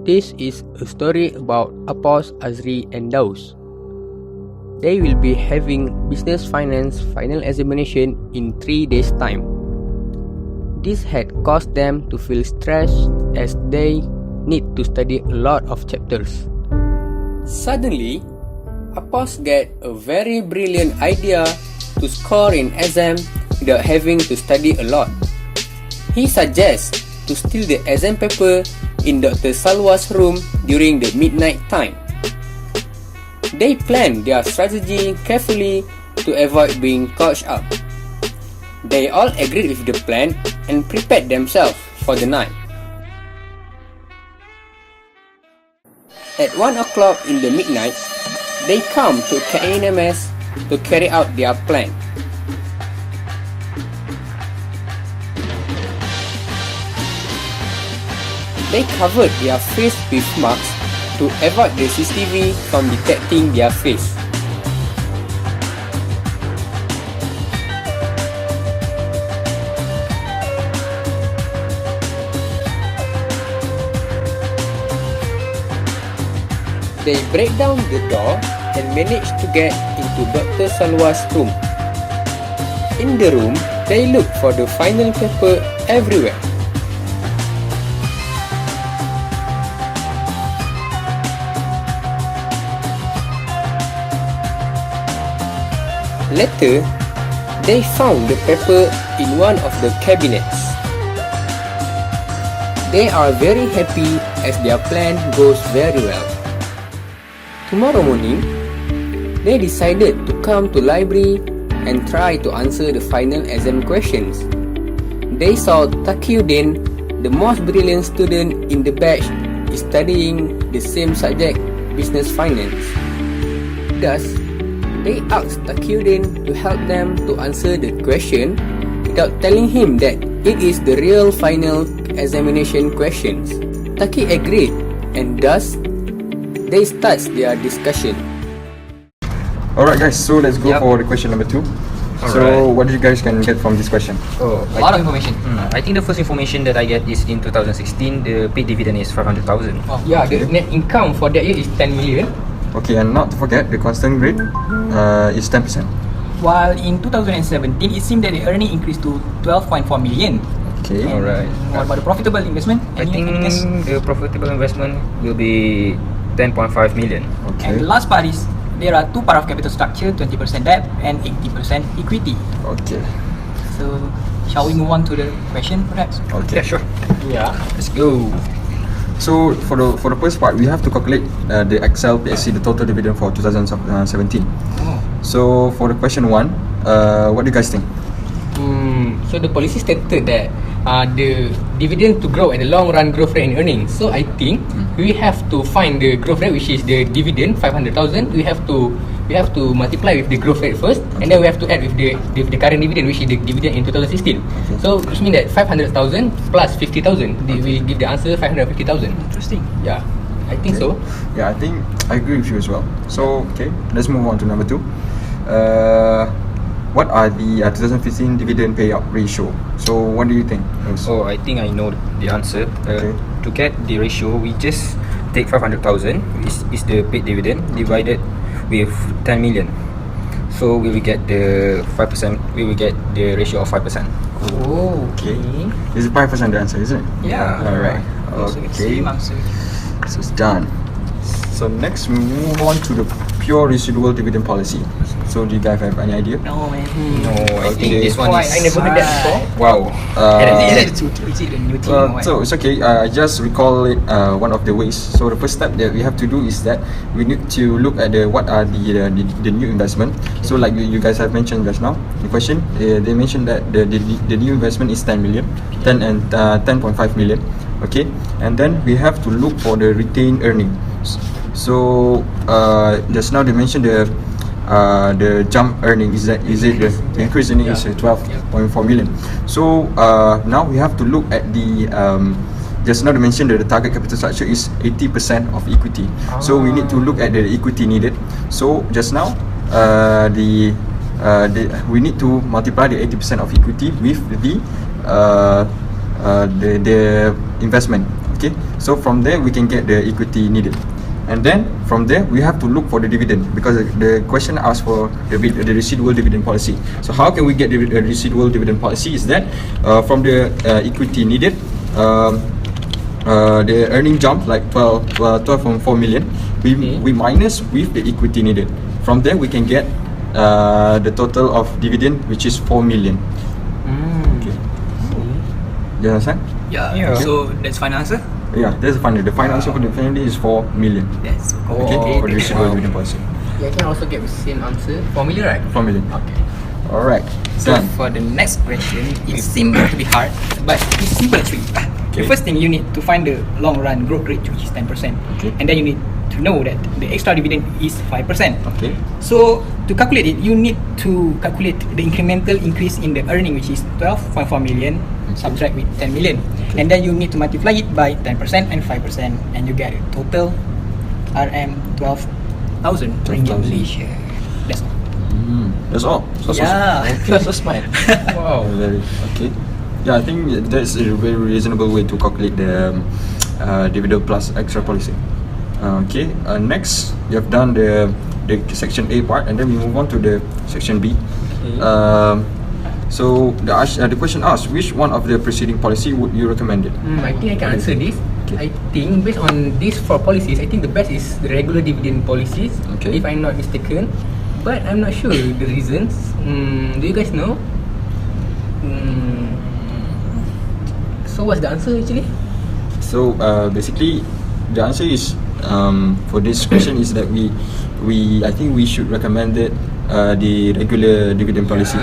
This is a story about Apos, Azri and Daus. They will be having business finance final examination in 3 days' time. This had caused them to feel stressed as they need to study a lot of chapters. Suddenly, Apos get a very brilliant idea to score in exam without having to study a lot. He suggests to steal the exam paper in Dr. Salwa's room during the midnight time. They plan their strategy carefully to avoid being caught up. They all agreed with the plan and prepared themselves for the night. At 1 o'clock in the midnight, they come to KNMS to carry out their plan. They covered their face with masks to avoid the CCTV from detecting their face. They break down the door and manage to get into Dr. Salwa's room. In the room, they look for the final paper everywhere. Later, they found the paper in one of the cabinets. They are very happy as their plan goes very well. Tomorrow morning, they decided to come to library and try to answer the final exam questions. They saw Taqiyuddin, the most brilliant student in the batch, is studying the same subject, business finance. Thus, they asked Taqiyuddin to help them to answer the question without telling him that it is the real final examination questions. Taqi agreed, and thus they start their discussion. Alright guys, so let's go for the question number 2. So what did you guys can get from this question? A lot of information. I think the first information that I get is in 2016, the paid dividend is 500,000. Yeah, the net income for that year is 10 million. Okay, and not to forget, the constant rate is 10%. While in 2017, it seemed that the earning increased to 12.4 million. Okay, Alright. What about the profitable investment? I think the profitable investment will be 10.5 million. Okay. And the last part is, there are two parts of capital structure, 20% debt and 80% equity. Okay. So, shall we move on to the question perhaps? Okay. Yeah, sure. Yeah. Let's go. So for the first part, we have to calculate the Excel PSC, the total dividend for 2017. So for the question 1, what do you guys think? So the policy stated that the dividend to grow and the long run growth rate in earnings. So I think we have to find the growth rate, which is the dividend 500,000. We have to multiply with the growth rate first, and then we have to add with the current dividend, which is the dividend in 2016. So which means that 500,000 plus 50,000, we give the answer 550,000. Interesting. Yeah, I think so. Yeah, I think I agree with you as well. So okay, let's move on to number 2. What are the 2015 dividend payout ratio? So what do you think? So I think I know the answer. To get the ratio, we just take 500,000 is the paid dividend divided with 10 million. So we will get the 5%. We will get the ratio of 5%. Oh, Okay. Is it 5% the answer, isn't it? Yeah. Alright. So it's Okay. same answer. So it's done. So next we move on to the pure residual dividend policy. So do you guys have any idea? No man. No, I think Okay. this one is. I never heard that before. Wow. Is it the new team or what? So it's okay. I just recall it. One of the ways. So the first step that we have to do is that we need to look at what are the new investment. So like you guys have mentioned just now, the question they mentioned that the new investment is 10 million, 10 and 10.5 million. Okay, and then we have to look for the retained earnings. So just now they mentioned the jump earning is it the increase in it is 12.4 million. So now we have to look at the just now they mentioned that the target capital structure is 80% of equity. So we need to look at the equity needed. So just now we need to multiply the 80% of equity with the investment. Okay, so from there we can get the equity needed. And then from there we have to look for the dividend, because the question asks for the residual dividend policy. So how can we get the residual dividend policy? Is that from the equity needed, the earning jump like 12.4 million, we minus with the equity needed. From there we can get the total of dividend, which is 4 million. Okay. You understand? Yeah. So that's final answer. Yeah, that's the final. The final answer for the family is 4 million. That's so Okay, for the residual dividend policy. Yeah, I can also get the same answer. 4 million, right? 4 million. Okay. Alright. So Done. for the next question, it seems to be hard, but it's simple actually. The first thing, you need to find the long run growth rate, which is 10%. Okay. And then you need to know that the extra dividend is 5%. Okay. So to calculate it, you need to calculate the incremental increase in the earning, which is 12.4 million, subtract with 10 million. Okay. And then you need to multiply it by 10% and 5%, and you get a total RM 12,000 ringgit 12,000. Malaysia. That's all. That's all. So Yeah. You're so smart. Wow. Very okay. Yeah, I think that's a very reasonable way to calculate the dividend plus extra policy. Okay. Next, you have done the section A part, and then we move on to the section B. Okay. So the question asks, which one of the preceding policy would you recommend it? I think I can answer this. Okay. I think based on these 4 policies, I think the best is the regular dividend policies, Okay. if I'm not mistaken. But I'm not sure the reasons. Do you guys know? So what's the answer actually? So basically, the answer is for this question is that I think we should recommend it the regular dividend policy,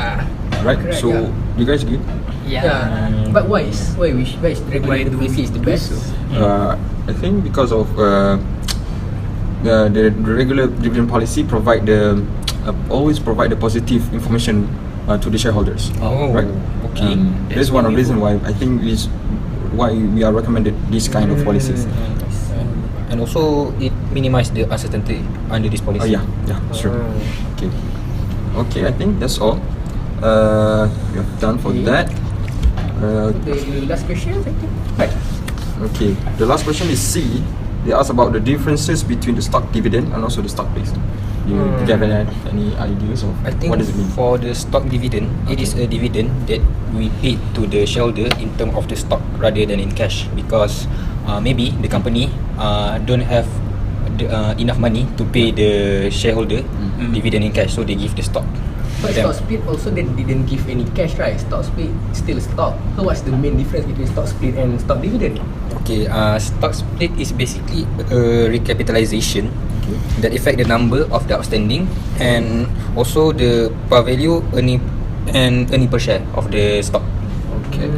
right? correct, So yeah. you guys agree? Yeah. But why is regular Why do policy we is the do best? so? I think because of the regular dividend policy always provide the positive information to the shareholders. Oh, right. okay. That's one of the reason why I think is why we are recommended this kind of policies. And also it minimize the uncertainty under this Oh policy. yeah, sure. Okay, I think that's all. We have done for that. The last question, I think. Right. Okay, the last question is C. They ask about the differences between the stock dividend and also the stock base. Do you have any ideas of I think what does it mean? for the stock dividend, it is a dividend that we paid to the shareholder in terms of the stock rather than in cash, because maybe the company don't have enough money to pay the shareholder dividend in cash, so they give the stock. But to them. stock split also they didn't give any cash, right? Stock split still stock. So what's the main difference between stock split and stock dividend? Okay, stock split is basically a recapitalization that affect the number of the outstanding and also the par value earning per share of the stock. Okay.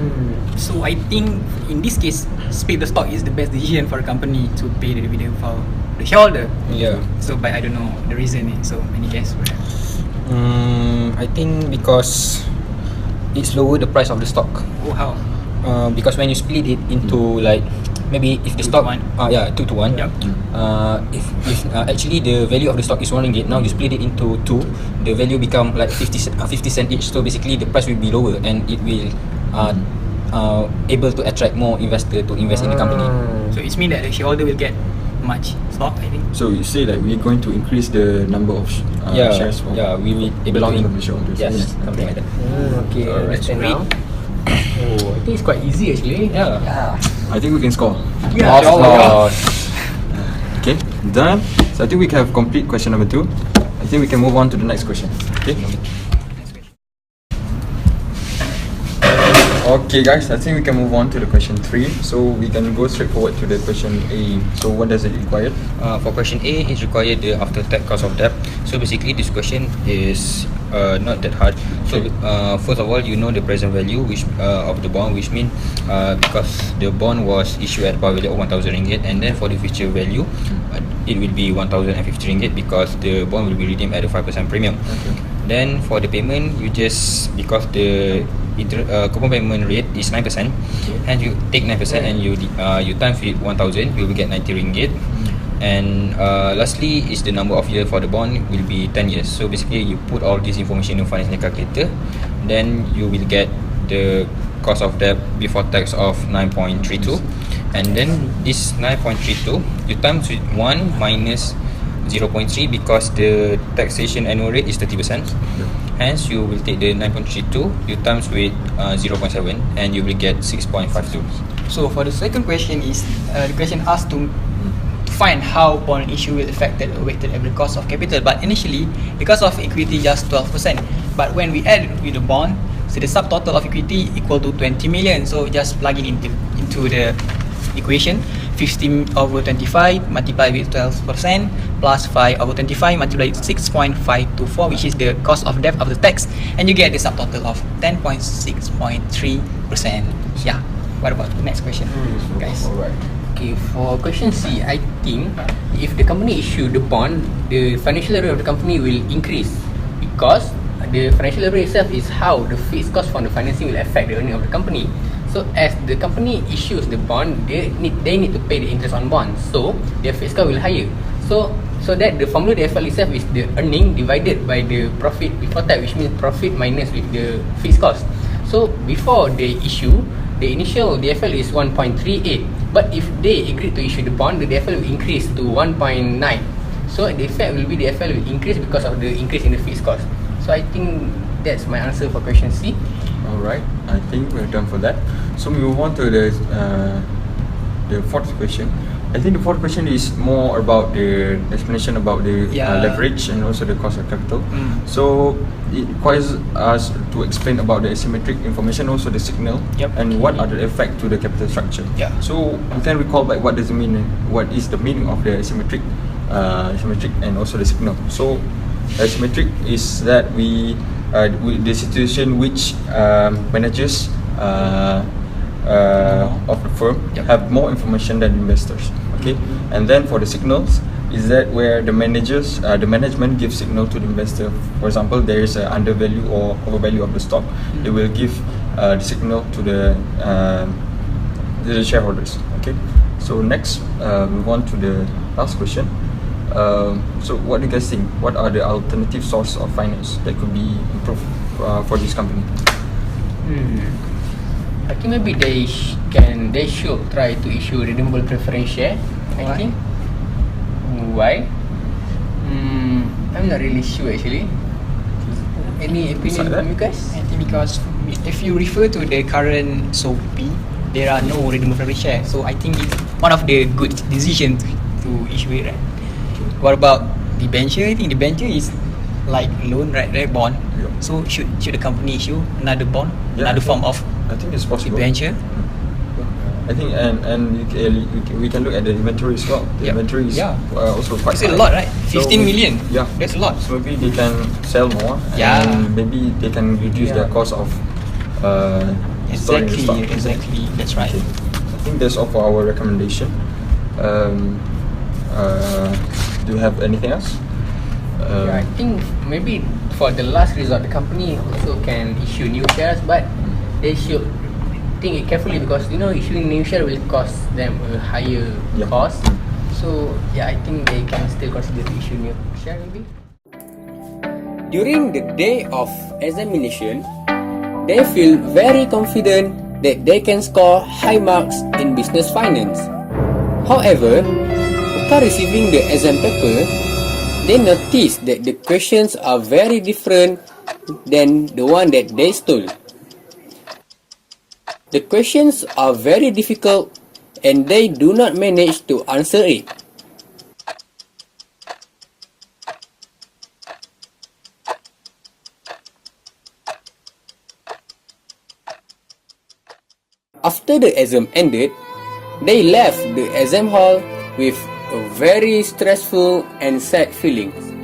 So I think in this case, split the stock is the best decision for a company to pay the dividend for the shareholder. Yeah. So, but I don't know the reason. So any guess for that? I think because it's lower the price of the stock. Oh, how? Because when you split it into like maybe if the Two stock to one. 2 to 1. Yep. If actually the value of the stock is RM1, now you split it into 2, the value become like 50 cent each. So basically the price will be lower and it will able to attract more investor to invest in the company. So it's mean that the shareholder will get much stock, I think. So you say that we're going to increase the number of shares for we will able to belonging to the shareholders. yes, something like that. Okay, Alright. understand now. Oh, I think it's quite easy actually. Yeah. I think we can score. Yeah. Of course. Okay, done. So I think we can have complete question number 2. I think we can move on to the next question. Okay. Okay guys, I think we can move on to the question 3. So we can go straight forward to the question A. So what does it require? For question A, it required the after-tax cost of debt. So basically, this question is not that hard. So first of all, you know the present value of the bond, which means because the bond was issued at par value of RM1,000, and then for the future value, it will be RM1,050 because the bond will be redeemed at a 5% premium. Then for the payment, you just because the coupon payment rate is 9%, and you take 9% and you times with 1,000, you will get RM90. And lastly is the number of years for the bond will be 10 years. So basically you put all this information in financial calculator, then you will get the cost of debt before tax of 9.32, and then this 9.32 you times with 1 minus 0.3 because the taxation annual rate is 30%. Hence you will take the 9.32, you times with 0.7 and you will get 6.52. So for the second question is the question asked to find how bond issue will affect the weighted average cost of capital. But initially, because of equity just 12%, but when we add with the bond, so the subtotal of equity equal to 20 million. So just plug it into the equation, 15 over 25 multiplied with 12% plus 5 over 25 multiplied with 6.524, which is the cost of debt after tax, and you get the subtotal of 10.6.3%. Yeah. What about the next question, guys? Alright. Okay, for question C, I think if the company issue the bond, the financial leverage of the company will increase because the financial leverage itself is how the fixed cost from the financing will affect the earning of the company. So as the company issues the bond, they need to pay the interest on bonds. So their fixed cost will higher. So that the formula the FL itself is the earning divided by the profit before tax, which means profit minus with the fixed cost. So before they issue, the initial DFL is 1.38, but if they agree to issue the bond, the DFL will increase to 1.9. So the effect will be the DFL will increase because of the increase in the fixed cost. So I think that's my answer for question C. Alright, I think we're done for that. So we move on to the fourth question. I think the fourth question is more about the explanation about the leverage and also the cost of capital. So it requires us to explain about the asymmetric information, also the signal, and what are the effect to the capital structure. So we can recall back what does it mean, what is the meaning of the asymmetric and also the signal. So asymmetric is that the situation which managers of the firm have more information than investors. Okay, and then for the signals is that where the management gives signal to the investor. For example, there is an undervalue or overvalue of the stock. They will give the signal to the shareholders. Okay, so next move on to the last question. So what do you guys think? What are the alternative source of finance that could be improved for this company? I think maybe they should try to issue redeemable preference share. I think. Why? I'm not really sure actually. Any opinion from you guys? I think because if you refer to the current SOP, there are no redeemable preference share. So I think it's one of the good decisions to issue it, right? What about debenture? I think debenture is like loan, right? Bond. So should the company issue another bond, another form of I think it's possible. debenture? I think and we can look at the inventory as well. The inventory is also quite It's high. a lot, right? 15 So million. Yeah, That's a lot. So maybe they can sell more. And maybe they can reduce their cost of storing the stock. Exactly. That's right. Okay. I think that's all for our recommendation. Do you have anything else? I think maybe for the last resort, the company also can issue new shares, but they should think it carefully because issuing new share will cost them a higher cost. So I think they can still consider to issue new share maybe. During the day of examination, they feel very confident that they can score high marks in business finance. However, after receiving the exam paper, they notice that the questions are very different than the one that they stole. The questions are very difficult and they do not manage to answer it. After the exam ended, they left the exam hall with a very stressful and sad feelings.